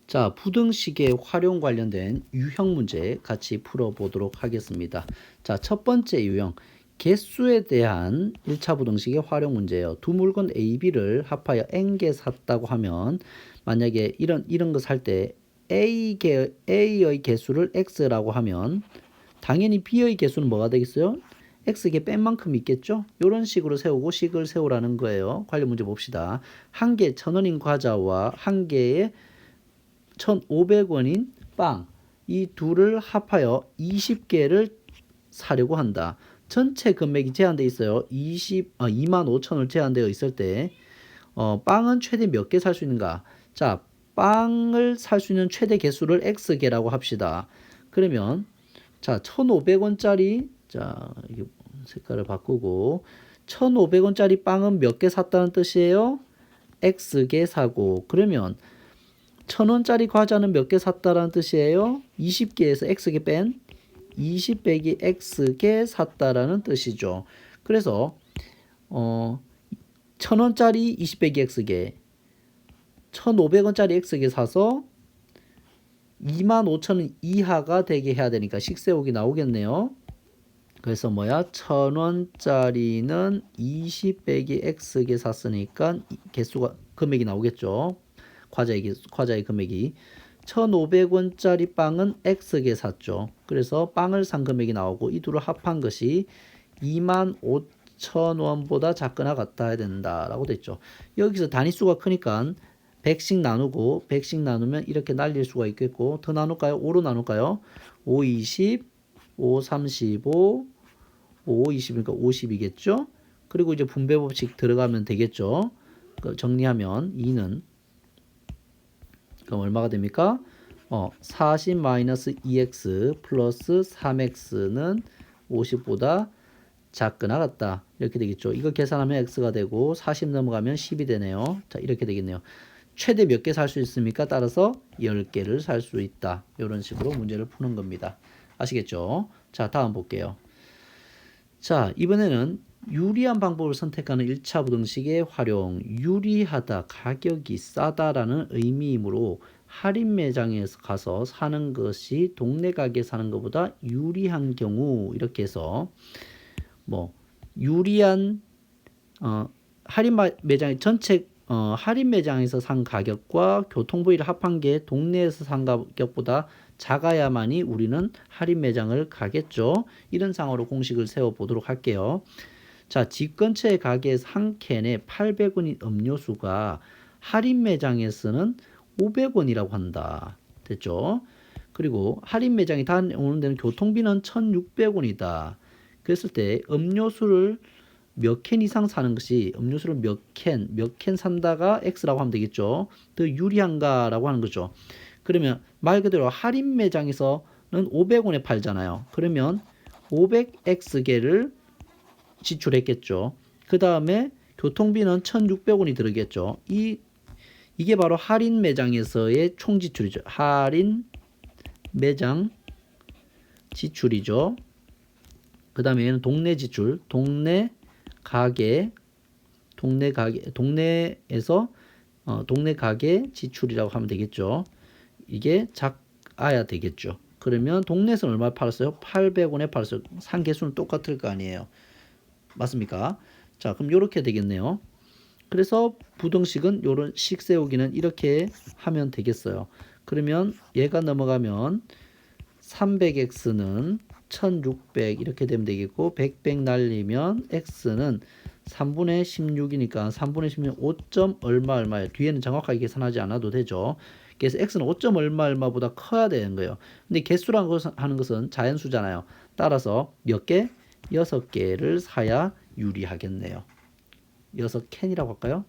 자, 부등식의 활용 관련된 유형 문제 같이 풀어보도록 하겠습니다. 자, 첫 번째 유형, 개수에 대한 1차 부등식의 활용 문제예요. 두 물건 A, B를 합하여 N개 샀다고 하면 만약에 이런 거 살 때 A의 개수를 X라고 하면 당연히 B의 개수는 뭐가 되겠어요? X개 뺀 만큼 있겠죠? 이런 식으로 세우고 식을 세우라는 거예요. 관련 문제 봅시다. 한 개 1,000원인 과자와 한 개의 1,500원인 빵, 이 둘을 합하여 20개를 사려고 한다. 전체 금액이 제한되어 있어요. 25,000원을 제한되어 있을 때 빵은 최대 몇 개 살 수 있는가? 자, 빵을 살 수 있는 최대 개수를 X개라고 합시다. 그러면 자, 1,500원짜리, 자, 이게 색깔을 바꾸고 1,500원짜리 빵은 몇 개 샀다는 뜻이에요? X개 사고. 그러면 1,000원짜리 과자는 몇 개 샀다라는 뜻이에요? 20개에서 X개 뺀 20 빼기 X개 샀다라는 뜻이죠. 그래서 1,000원짜리 20 빼기 X개, 1,500원짜리 X개 사서 25,000원 이하가 되게 해야 되니까 식세우기 나오겠네요. 그래서 뭐야? 1,000원짜리는 20 빼기 X개 샀으니까 개수가 금액이 나오겠죠. 과자의 금액이 1,500원짜리 빵은 X개 샀죠. 그래서 빵을 산 금액이 나오고 이 둘을 합한 것이 25,000원보다 작거나 같아야 된다라고 됐죠. 여기서 단위수가 크니까 100씩 나누고 100씩 나누면 이렇게 날릴 수가 있겠고, 더 나눌까요? 5로 나눌까요? 5, 20, 5, 35, 5, 20이니까 50이겠죠. 그리고 이제 분배 법칙 들어가면 되겠죠. 정리하면 2는 그럼 얼마가 됩니까? 40-2x 플러스 3x는 50보다 작거나 같다. 이렇게 되겠죠. 이거 계산하면 x가 되고 40 넘어가면 10이 되네요. 자, 이렇게 되겠네요. 최대 몇 개 살 수 있습니까? 따라서 10개를 살 수 있다. 이런 식으로 문제를 푸는 겁니다. 아시겠죠? 자, 다음 볼게요. 자, 이번에는 유리한 방법을 선택하는 1차 부등식의 활용. 유리하다, 가격이 싸다라는 의미이므로 할인 매장에 가서 사는 것이 동네 가게에 사는 것보다 유리한 경우, 이렇게 해서 뭐 유리한 할인 매장 전체 할인 매장에서 산 가격과 교통부위를 합한 게 동네에서 산 가격보다 작아야만이 우리는 할인 매장을 가겠죠. 이런 상황으로 공식을 세워보도록 할게요. 자, 집 근처의 가게에서 한 캔에 800원인 음료수가 할인 매장에서는 500원이라고 한다. 됐죠? 그리고 할인 매장이 다녀오는 데는 교통비는 1,600원이다. 그랬을 때 음료수를 몇 캔 이상 사는 것이, 음료수를 몇 캔 산다가 X라고 하면 되겠죠. 더 유리한가라고 하는 거죠. 그러면 말 그대로 할인 매장에서는 500원에 팔잖아요. 그러면 500X개를 지출했겠죠. 그 다음에 교통비는 1,600원이 들겠죠. 이게 바로 할인 매장에서의 총 지출이죠. 할인 매장 지출이죠. 그 다음에 얘는 동네 지출, 동네에서 동네 가게 지출이라고 하면 되겠죠. 이게 작아야 되겠죠. 그러면 동네에서는 얼마 팔았어요? 800원에 팔았어요. 산 개수는 똑같을 거 아니에요. 맞습니까? 자, 그럼 이렇게 되겠네요. 그래서 부등식은 요런 식 세우기는 이렇게 하면 되겠어요. 그러면 얘가 넘어가면 300x는 1600 이렇게 되면 되겠고, 100 날리면 x는 3분의 16이니까 3분의 16은 5점 얼마예요. 뒤에는 정확하게 계산하지 않아도 되죠. 그래서 x는 5점 얼마보다 커야 되는 거예요. 근데 개수라는 것은 하는 것은 자연수잖아요. 따라서 몇 개? 6개를 사야 유리하겠네요. 6캔이라고 할까요?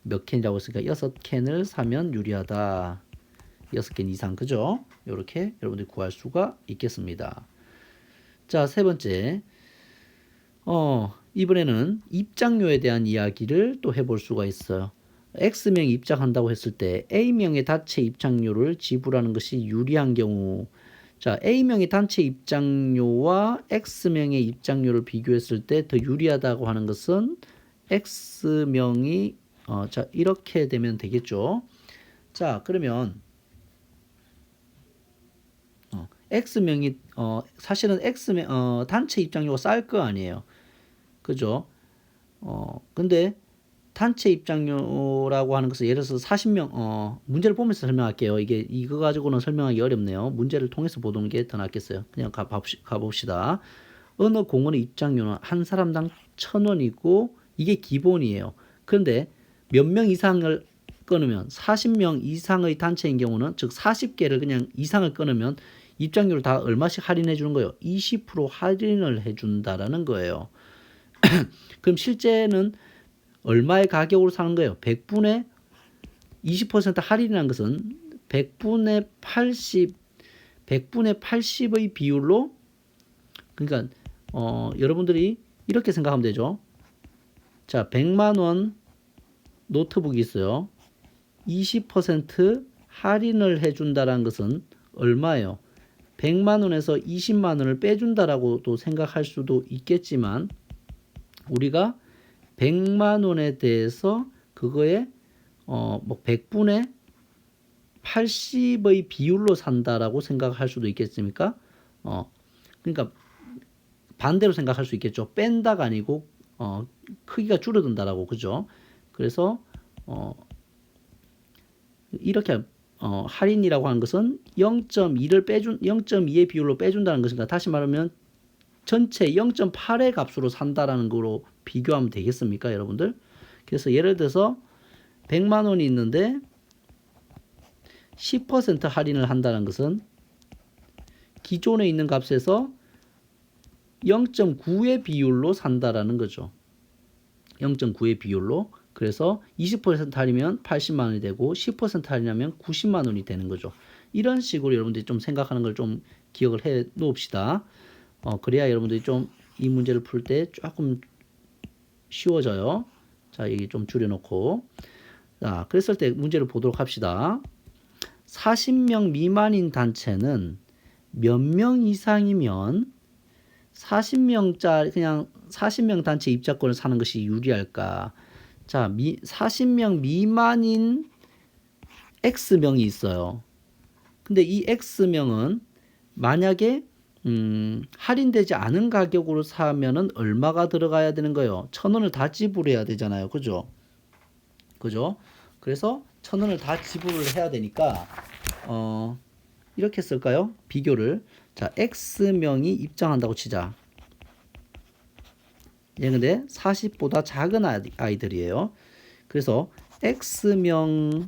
몇 캔이라고 했으니까 6캔을 사면 유리하다. 6캔 이상, 그죠? 이렇게 여러분들이 구할 수가 있겠습니다. 자, 세 번째. 이번에는 입장료에 대한 이야기를 또 해볼 수가 있어요. X명이 입장한다고 했을 때 A명의 단체 입장료를 지불하는 것이 유리한 경우, 자, A명의 단체 입장료와 X명의 입장료를 비교했을 때 더 유리하다고 하는 것은 X명이 자, 이렇게 되면 되겠죠. 자, 그러면 X명이 사실은 X명 단체 입장료가 쌀 거 아니에요. 그죠? 근데 단체 입장료라고 하는 것은 예를 들어서 40명 문제를 보면서 설명할게요. 이거 가지고는 설명하기 어렵네요. 문제를 통해서 보는 게 더 낫겠어요. 그냥 가봅시다. 어느 공원의 입장료는 한 사람당 1,000원이고 이게 기본이에요. 그런데 몇 명 이상을 끊으면 40명 이상의 단체인 경우는 즉 40개를 그냥 이상을 끊으면 입장료를 다 얼마씩 할인해 주는 거예요? 20% 할인을 해 준다라는 거예요. 그럼 실제는 얼마의 가격으로 사는 거예요? 100분의 20% 할인이라는 것은 100분의 80의 비율로 그러니까 여러분들이 이렇게 생각하면 되죠. 자, 100만 원 노트북이 있어요. 20% 할인을 해준다라는 것은 얼마예요? 100만 원에서 20만 원을 빼준다라고도 생각할 수도 있겠지만 우리가 100만 원에 대해서 그거에 뭐 100분의 80의 비율로 산다라고 생각할 수도 있겠습니까? 그러니까 반대로 생각할 수 있겠죠. 뺀다가 아니고 크기가 줄어든다라고 그죠? 그래서 이렇게 할인이라고 하는 것은 0.2의 비율로 빼준다는 것인가? 다시 말하면 전체 0.8의 값으로 산다라는 거로 비교하면 되겠습니까, 여러분들? 그래서 예를 들어서 100만 원이 있는데 10% 할인을 한다는 것은 기존에 있는 값에서 0.9의 비율로 산다라는 거죠. 0.9의 비율로. 그래서 20% 할인이면 80만 원이 되고 10% 할인하면 90만 원이 되는 거죠. 이런 식으로 여러분들이 좀 생각하는 걸 좀 기억을 해 놓읍시다. 그래야 여러분들이 좀 이 문제를 풀 때 조금 쉬워져요. 자, 여기 좀 줄여놓고. 자, 그랬을 때 문제를 보도록 합시다. 40명 미만인 단체는 몇 명 이상이면 40명짜리 그냥 40명 단체 입장권을 사는 것이 유리할까? 자, 40명 미만인 X명이 있어요. 근데 이 X명은 만약에 할인되지 않은 가격으로 사면은 얼마가 들어가야 되는 거예요? 1,000원을 다 지불해야 되잖아요. 그죠? 그죠? 그래서 1,000원을 다 지불을 해야 되니까 이렇게 쓸까요? 비교를. 자, X명이 입장한다고 치자. 얘 근데 40보다 작은 아이들이에요. 그래서 X명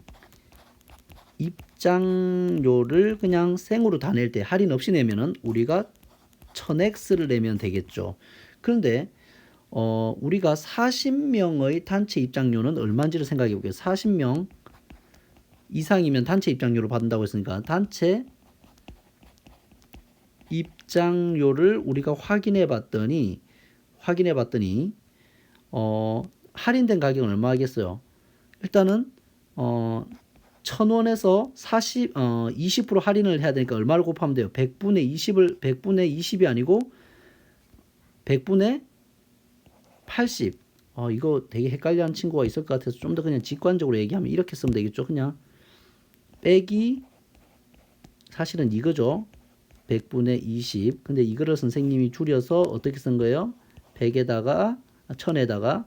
입장료를 그냥 생으로 다 낼 때 할인 없이 내면은 우리가 1000X를 내면 되겠죠. 그런데 우리가 40명의 단체 입장료는 얼마인지를 생각해 볼게요. 40명 이상이면 단체 입장료를 받는다고 했으니까 단체 입장료를 우리가 확인해 봤더니 할인된 가격은 얼마 하겠어요? 일단은 1,000원에서 20% 할인을 해야 되니까 얼마를 곱하면 돼요? 100분의 20이 아니고 100분의 80. 이거 되게 헷갈려하는 친구가 있을 것 같아서 좀 더 그냥 직관적으로 얘기하면 이렇게 쓰면 되겠죠. 그냥 빼기 사실은 이거죠. 100분의 20. 근데 이거를 선생님이 줄여서 어떻게 쓴 거예요? 100에다가 1000에다가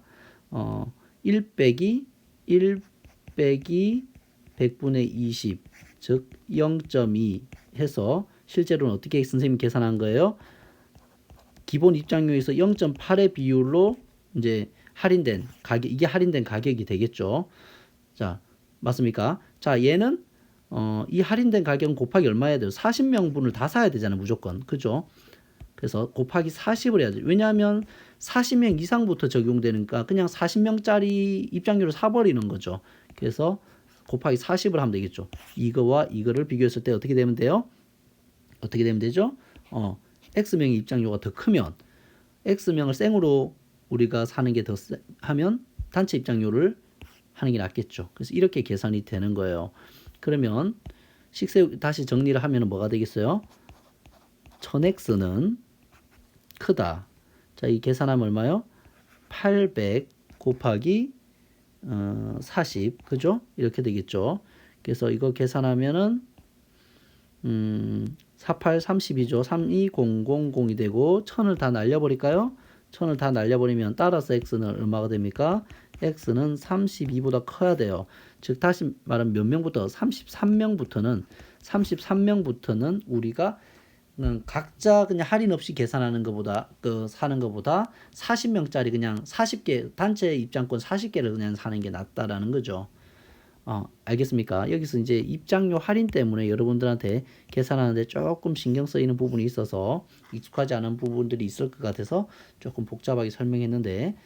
1 빼기 100분의 20, 즉 0.2 해서 실제로는 어떻게 선생님이 계산한 거예요? 기본 입장료에서 0.8의 비율로 이제 할인된 가격, 이게 할인된 가격이 되겠죠. 자, 맞습니까? 자, 얘는 이 할인된 가격은 곱하기 얼마 해야 돼요? 40명분을 다 사야 되잖아요, 무조건. 그죠? 그래서 곱하기 40을 해야죠. 왜냐하면 40명 이상부터 적용되니까 그냥 40명짜리 입장료를 사버리는 거죠. 그래서 곱하기 40을 하면 되겠죠. 이거와 이거를 비교했을 때 어떻게 되면 돼요? 어떻게 되면 되죠? X명의 입장료가 더 크면 X명을 생으로 우리가 사는 게 더 하면 단체 입장료를 하는 게 낫겠죠. 그래서 이렇게 계산이 되는 거예요. 그러면 식세 다시 정리를 하면 뭐가 되겠어요? 1000X는 크다. 자, 이 계산하면 얼마요? 800 곱하기 40. 그죠? 이렇게 되겠죠. 그래서 이거 계산하면은 48, 32죠. 32000이 되고 1000을 다 날려버릴까요? 1000을 다 날려버리면 따라서 x는 얼마가 됩니까? x는 32보다 커야 돼요. 즉 다시 말하면 몇 명부터 33명부터는 우리가 각자 그냥 할인 없이 계산하는 것보다 사는 것보다 40명짜리 그냥 40개 단체 입장권 40개를 그냥 사는 게 낫다라는 거죠. 알겠습니까? 여기서 이제 입장료 할인 때문에 여러분들한테 계산하는데 조금 신경 쓰이는 부분이 있어서 익숙하지 않은 부분들이 있을 것 같아서 조금 복잡하게 설명했는데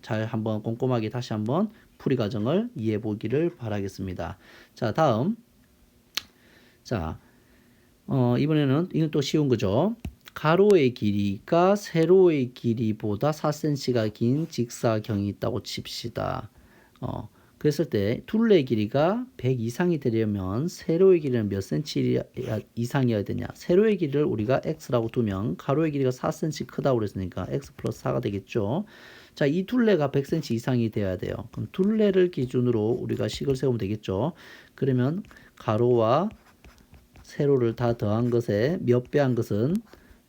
잘 한번 꼼꼼하게 다시 한번 풀이 과정을 이해해 보기를 바라겠습니다. 자, 다음. 자, 이번에는 이건 또 쉬운 거죠. 가로의 길이가 세로의 길이보다 4cm가 긴 직사경이 있다고 칩시다. 그랬을 때 둘레의 길이가 100 이상이 되려면 세로의 길이는 몇 cm 이상이어야 되냐? 세로의 길이를 우리가 x라고 두면 가로의 길이가 4cm 크다고 그랬으니까 x 플러스 4가 되겠죠. 자, 이 둘레가 100cm 이상이 돼야 돼요. 그럼 둘레를 기준으로 우리가 식을 세우면 되겠죠. 그러면 가로와 세로를 다 더한 것에 몇 배 한 것은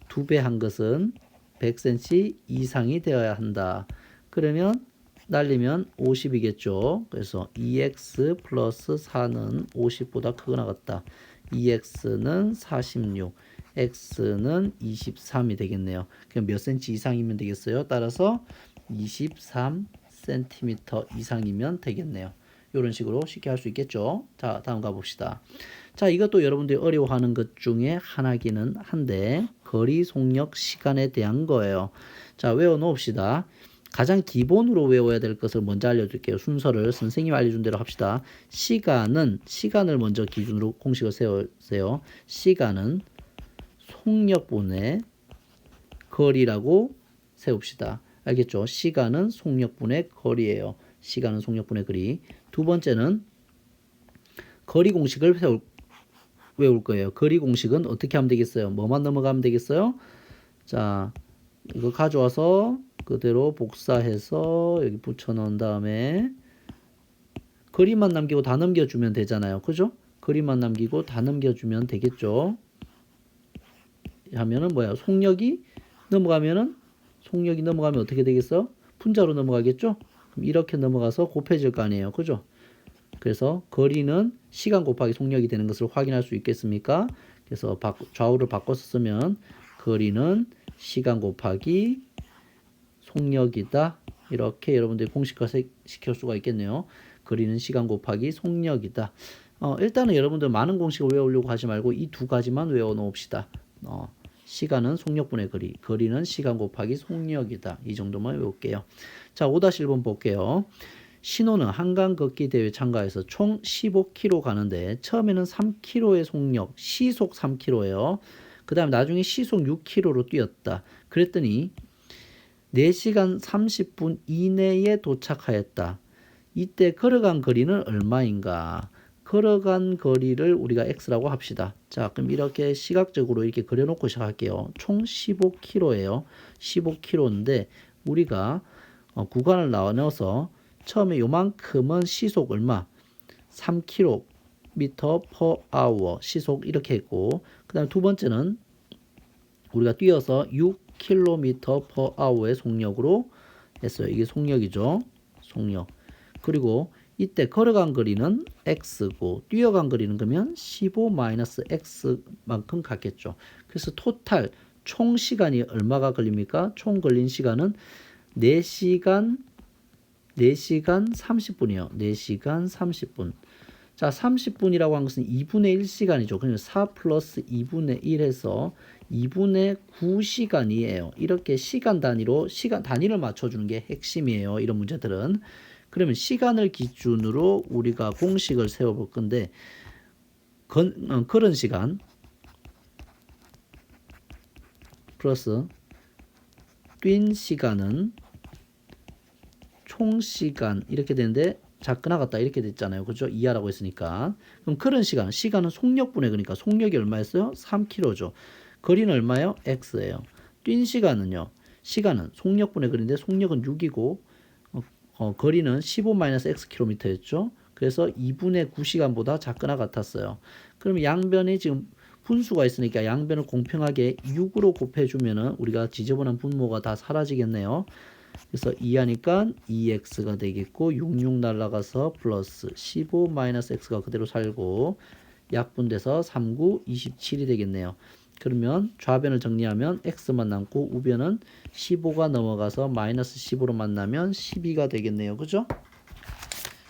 2배 한 것은 100cm 이상이 되어야 한다. 그러면 날리면 50이겠죠. 그래서 2x 플러스 4는 50보다 크거나 같다. 2x는 46, x는 23이 되겠네요. 그럼 몇 cm 이상이면 되겠어요? 따라서 23cm 이상이면 되겠네요. 이런 식으로 쉽게 할 수 있겠죠. 자, 다음 가봅시다. 자, 이것도 여러분들이 어려워하는 것 중에 하나기는 한데 거리, 속력, 시간에 대한 거예요. 자, 외워 놓읍시다. 가장 기본으로 외워야 될 것을 먼저 알려줄게요. 순서를 선생님이 알려준 대로 합시다. 시간을 먼저 기준으로 공식을 세우세요. 시간은 속력분의 거리라고 세웁시다. 알겠죠? 시간은 속력분의 거리예요. 시간은 속력분의 거리. 두 번째는 거리 공식을 외울 거예요. 거리 공식은 어떻게 하면 되겠어요? 뭐만 넘어가면 되겠어요? 자, 이거 가져와서 그대로 복사해서 여기 붙여 넣은 다음에 거리만 남기고 다 넘겨주면 되잖아요. 그죠? 거리만 남기고 다 넘겨주면 되겠죠. 하면은 뭐야? 속력이 넘어가면 어떻게 되겠어? 분자로 넘어가겠죠? 그럼 이렇게 넘어가서 곱해질 거 아니에요. 그죠? 그래서 거리는 시간 곱하기 속력이 되는 것을 확인할 수 있겠습니까? 그래서 좌우를 바꿔서 쓰면 거리는 시간 곱하기 속력이다. 이렇게 여러분들이 공식화 시킬 수가 있겠네요. 거리는 시간 곱하기 속력이다. 일단은 여러분들 많은 공식을 외우려고 하지 말고 이 두 가지만 외워 놓읍시다. 시간은 속력분의 거리, 거리는 시간 곱하기 속력이다. 이 정도만 외울게요. 자, 5-1번 볼게요. 신호는 한강 걷기 대회 참가해서 총 15km 가는데 처음에는 3km의 속력, 시속 3km예요. 그 다음에 나중에 시속 6km로 뛰었다. 그랬더니 4시간 30분 이내에 도착하였다. 이때 걸어간 거리는 얼마인가? 걸어간 거리를 우리가 x라고 합시다. 자, 그럼 이렇게 시각적으로 이렇게 그려놓고 시작할게요. 총 15km예요. 15km인데 우리가 구간을 나눠서 처음에 요만큼은 시속 얼마? 3km per hour 시속 이렇게 했고, 그 다음에 두 번째는 우리가 뛰어서 6km per hour의 속력으로 했어요. 이게 속력이죠. 속력. 그리고 이때 걸어간 거리는 x고 뛰어간 거리는 그러면 15-x만큼 갔겠죠. 그래서 토탈 총 시간이 얼마가 걸립니까? 총 걸린 시간은 4시간 30분이요. 4시간 30분. 자, 30분이라고 한 것은 2분의 1시간이죠. 그러면 4 플러스 2분의 1 해서 2분의 9시간이에요. 이렇게 시간 단위를 맞춰주는 게 핵심이에요. 이런 문제들은. 그러면 시간을 기준으로 우리가 공식을 세워볼 건데, 걸은 시간 플러스 뛴 시간은 총 시간 이렇게 되는데 작게 나갔다 이렇게 됐잖아요. 그죠? 이하라고 했으니까. 그럼 걸은 시간은 속력분의 그러니까 속력이 얼마였어요? 3km죠. 거리는 얼마예요? x예요. 뛴 시간은요. 시간은 속력분의 거리인데 속력은 6이고 거리는 15-xkm였죠. 그래서 2분의 9시간보다 작거나 같았어요. 그럼 양변에 지금 분수가 있으니까 양변을 공평하게 6으로 곱해주면은 우리가 지저분한 분모가 다 사라지겠네요. 그래서 2 하니까 2x가 되겠고 66 날라가서 플러스 15 마이너스 x가 그대로 살고 약분돼서 39, 27이 되겠네요. 그러면 좌변을 정리하면 x만 남고 우변은 15가 넘어가서 마이너스 10으로 만나면 12가 되겠네요. 그죠?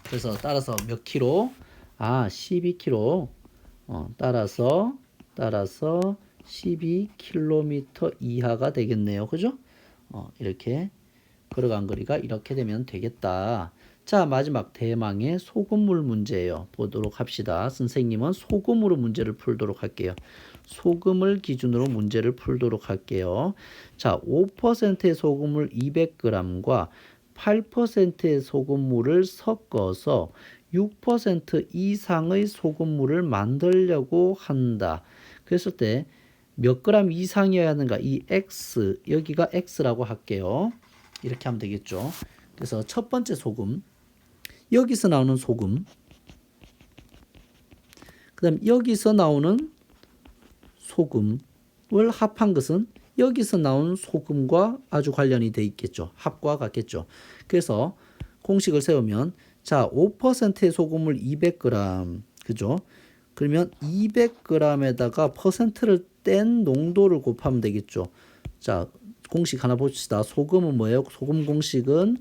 그래서 따라서 몇 킬로? 12킬로. 따라서 12km 이하가 되겠네요. 그죠? 이렇게 걸어간 거리가 이렇게 되면 되겠다. 자, 마지막 대망의 소금물 문제예요. 보도록 합시다. 선생님은 소금으로 문제를 풀도록 할게요. 소금을 기준으로 문제를 풀도록 할게요. 자, 5%의 소금물 200g과 8%의 소금물을 섞어서 6% 이상의 소금물을 만들려고 한다. 그랬을 때 몇 그램 이상이어야 하는가? 이 X, 여기가 X라고 할게요. 이렇게 하면 되겠죠. 그래서 첫 번째 소금, 여기서 나오는 소금, 그 다음 여기서 나오는 소금을 합한 것은 여기서 나온 소금과 아주 관련이 돼 있겠죠. 합과 같겠죠. 그래서 공식을 세우면 자, 5%의 소금을 200g, 그죠? 그러면 200g에다가 퍼센트를 뗀 농도를 곱하면 되겠죠. 자, 공식 하나 봅시다. 소금은 뭐예요? 소금 공식은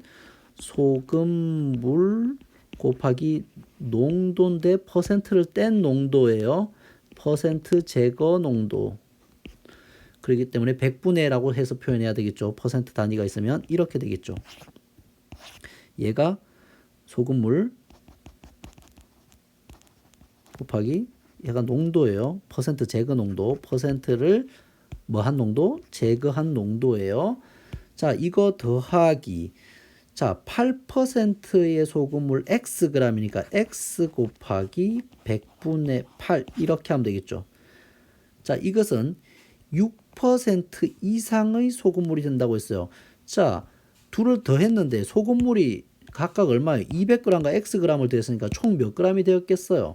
소금물 곱하기 농도인데 퍼센트를 뗀 농도예요. 퍼센트 제거 농도. 그렇기 때문에 100분의라고 해서 표현해야 되겠죠. 퍼센트 단위가 있으면 이렇게 되겠죠. 얘가 소금물 곱하기 얘가 농도예요. 퍼센트 제거 농도. 퍼센트를 뭐한 농도? 제거한 농도예요. 자, 이거 더하기. 자, 8%의 소금물 Xg이니까 X 곱하기 100분의 8 이렇게 하면 되겠죠. 자, 이것은 6% 이상의 소금물이 된다고 했어요. 자, 둘을 더했는데 소금물이 각각 얼마예요? 200g과 Xg을 더했으니까 총 몇 g이 되었겠어요?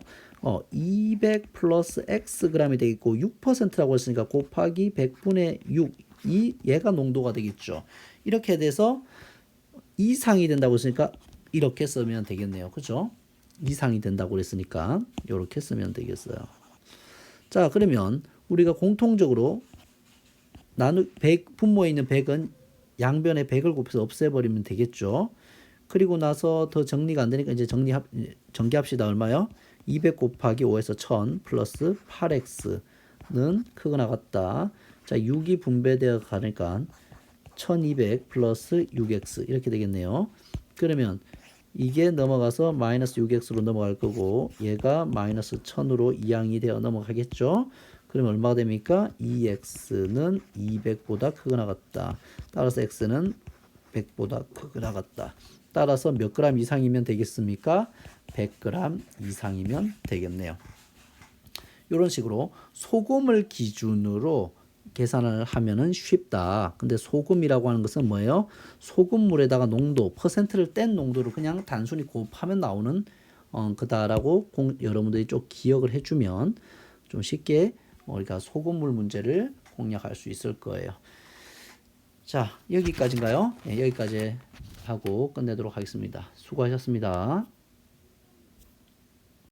200 플러스 Xg이 되겠고 6%라고 했으니까 곱하기 100분의 6이 얘가 농도가 되겠죠. 이렇게 돼서 이상이 된다고 했으니까 이렇게 쓰면 되겠네요. 그죠? 이상이 된다고 그랬으니까 이렇게 쓰면 되겠어요. 자, 그러면 우리가 공통적으로 분모에 있는 100은 양변에 100을 곱해서 없애버리면 되겠죠. 그리고 나서 더 정리가 안 되니까 이제 정리합시다. 얼마요? 200 곱하기 5에서 1000 플러스 8x는 크거나 같다. 자, 6이 분배되어 가니까 1200 플러스 6x 이렇게 되겠네요. 그러면 이게 넘어가서 마이너스 6x로 넘어갈 거고 얘가 마이너스 1000으로 이항이 되어 넘어가겠죠. 그러면 얼마가 됩니까? 2x는 200보다 크거나 같다. 따라서 x는 100보다 크거나 같다. 따라서 몇 그램 이상이면 되겠습니까? 100g 이상이면 되겠네요. 이런 식으로 소금을 기준으로 계산을 하면은 쉽다. 근데 소금이라고 하는 것은 뭐예요? 소금물에다가 농도, 퍼센트를 뗀 농도를 그냥 단순히 곱하면 나오는 그다라고 여러분들이 좀 기억을 해주면 좀 쉽게 우리가 소금물 문제를 공략할 수 있을 거예요. 자, 여기까지인가요? 네, 여기까지 하고 끝내도록 하겠습니다. 수고하셨습니다.